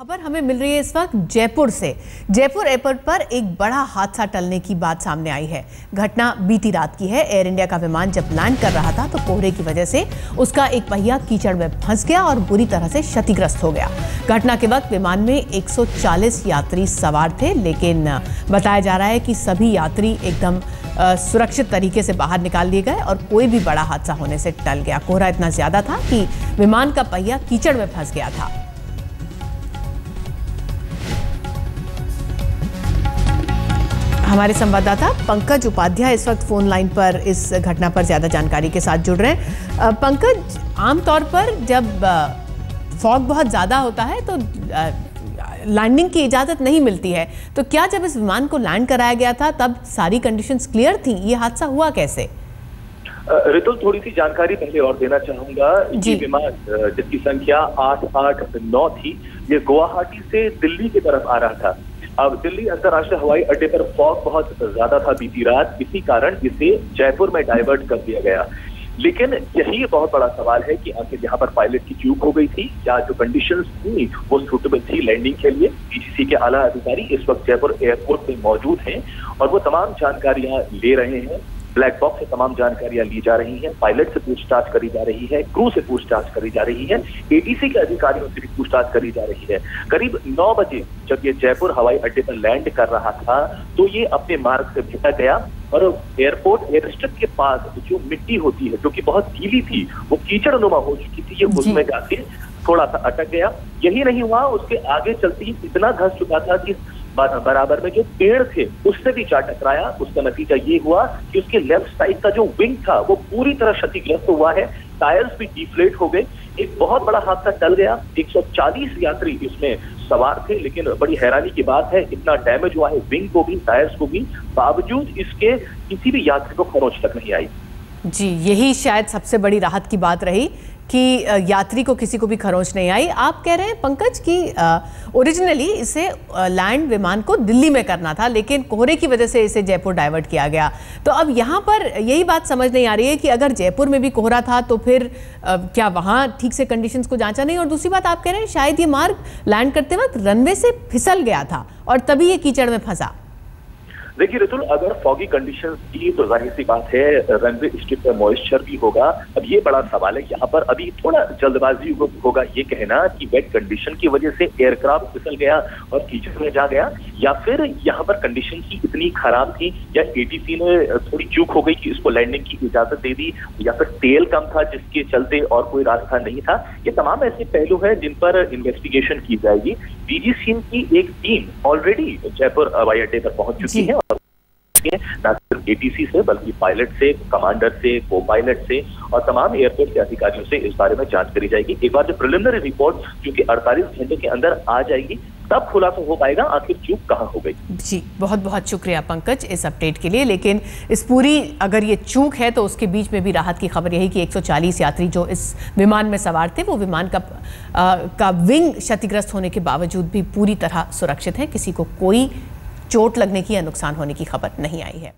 खबर हमें मिल रही है इस वक्त जयपुर से। जयपुर एयरपोर्ट पर एक बड़ा हादसा टलने की बात सामने आई है। घटना बीती रात की है। एयर इंडिया का विमान जब लैंड कर रहा था तो कोहरे की वजह से उसका एक पहिया कीचड़ में फंस गया और बुरी तरह से क्षतिग्रस्त हो गया। घटना के वक्त विमान में 140 यात्री सवार थे, लेकिन बताया जा रहा है कि सभी यात्री एकदम सुरक्षित तरीके से बाहर निकाल लिए गए और कोई भी बड़ा हादसा होने से टल गया। कोहरा इतना ज्यादा था कि विमान का पहिया कीचड़ में फंस गया था। हमारे संवाददाता पंकज उपाध्याय इस वक्त फोन लाइन पर इस घटना पर ज्यादा जानकारी के साथ जुड़ रहे हैं। पंकज, आमतौर पर जब फॉग बहुत ज्यादा होता है तो लैंडिंग की इजाजत नहीं मिलती है, तो क्या जब इस विमान को लैंड कराया गया था तब सारी कंडीशंस क्लियर थी? ये हादसा हुआ कैसे? ऋतुल, थोड़ी सी जानकारी पहले और देना चाहूंगा। ये विमान जिसकी संख्या 889 थी, ये गुवाहाटी से दिल्ली की तरफ आ रहा था। अब दिल्ली अंतर्राष्ट्रीय हवाई अड्डे पर फॉग बहुत ज्यादा था बीती रात, इसी कारण इसे जयपुर में डाइवर्ट कर दिया गया। लेकिन यही बहुत बड़ा सवाल है कि आखिर यहाँ पर पायलट की चूक हो गई थी या जो कंडीशंस थी वो सूटेबल थी लैंडिंग के लिए। डीजीसी के आला अधिकारी इस वक्त जयपुर एयरपोर्ट पे मौजूद हैं और वो तमाम जानकारियां ले रहे हैं। ब्लैक बॉक्स से तमाम जानकारियां ली जा रही हैं, पायलट से पूछताछ करी जा रही है, क्रू से पूछताछ करी जा रही है, एटीसी के अधिकारियों से भी पूछताछ करी जा रही है। करीब 9 बजे जब ये जयपुर हवाई अड्डे पर लैंड कर रहा था तो ये अपने मार्ग से भटक गया और एयरपोर्ट एयरस्ट्रिप के पास जो मिट्टी होती है जो कि बहुत गीली थी, वो कीचड़नुमा हो चुकी थी, ये उसमें जाके थोड़ा सा अटक गया। यही नहीं हुआ, उसके आगे चलते ही इतना धंस चुका था कि बराबर में जो पेड़ थे उससे भी जा टकराया। उसका नतीजा ये हुआ कि उसके लेफ्ट साइड का जो विंग था वो पूरी तरह क्षतिग्रस्त हुआ है, टायर्स भी डिफ्लेट हो गए। एक बहुत बड़ा हादसा टल गया। 140 यात्री इसमें सवार थे, लेकिन बड़ी हैरानी की बात है इतना डैमेज हुआ है विंग को भी, टायर्स को भी, बावजूद इसके किसी भी यात्री को खरोंच तक नहीं आई। जी, यही शायद सबसे बड़ी राहत की बात रही कि यात्री को किसी को भी खरोंच नहीं आई। आप कह रहे हैं पंकज कि ओरिजिनली इसे लैंड विमान को दिल्ली में करना था, लेकिन कोहरे की वजह से इसे जयपुर डाइवर्ट किया गया। तो अब यहाँ पर यही बात समझ नहीं आ रही है कि अगर जयपुर में भी कोहरा था तो फिर क्या वहाँ ठीक से कंडीशंस को जांचा नहीं? और दूसरी बात, आप कह रहे हैं शायद ये मार्ग लैंड करते वक्त रनवे से फिसल गया था और तभी ये कीचड़ में फंसा। देखिए ऋतुल, अगर फॉगी कंडीशंस की तो जाहिर सी बात है रनवे स्ट्रिप पर मॉइस्चर भी होगा। अब ये बड़ा सवाल है यहाँ पर, अभी थोड़ा जल्दबाजी होगा ये कहना कि वेट कंडीशन की वजह से एयरक्राफ्ट फिसल गया और कीचड़ में जा गया, या फिर यहाँ पर कंडीशन की इतनी खराब थी या एटीसी ने थोड़ी चूक हो गई कि इसको लैंडिंग की इजाजत दे दी, या फिर तेल कम था जिसके चलते और कोई रास्ता नहीं था। ये तमाम ऐसे पहलू हैं जिन पर इन्वेस्टिगेशन की जाएगी। डीजीसी की एक टीम ऑलरेडी जयपुर हवाई अड्डे पर पहुंच चुकी है, न सिर्फ एटीसी से बल्कि पायलट से, कमांडर से, को पायलट से और तमाम एयरपोर्ट के अधिकारियों से इस बारे में जांच करी जाएगी। एक बार जो प्रिलिमिनरी रिपोर्ट जो कि 48 घंटे के अंदर आ जाएगी तब खुलासा हो पाएगा आखिर चूक कहां हो गई। जी, बहुत बहुत शुक्रिया पंकज इस अपडेट के लिए। लेकिन इस पूरी अगर ये चूक है तो उसके बीच में भी राहत की खबर यही कि 140 यात्री जो इस विमान में सवार थे वो विमान का विंग क्षतिग्रस्त होने के बावजूद भी पूरी तरह सुरक्षित है। किसी को कोई चोट लगने की या नुकसान होने की खबर नहीं आई है।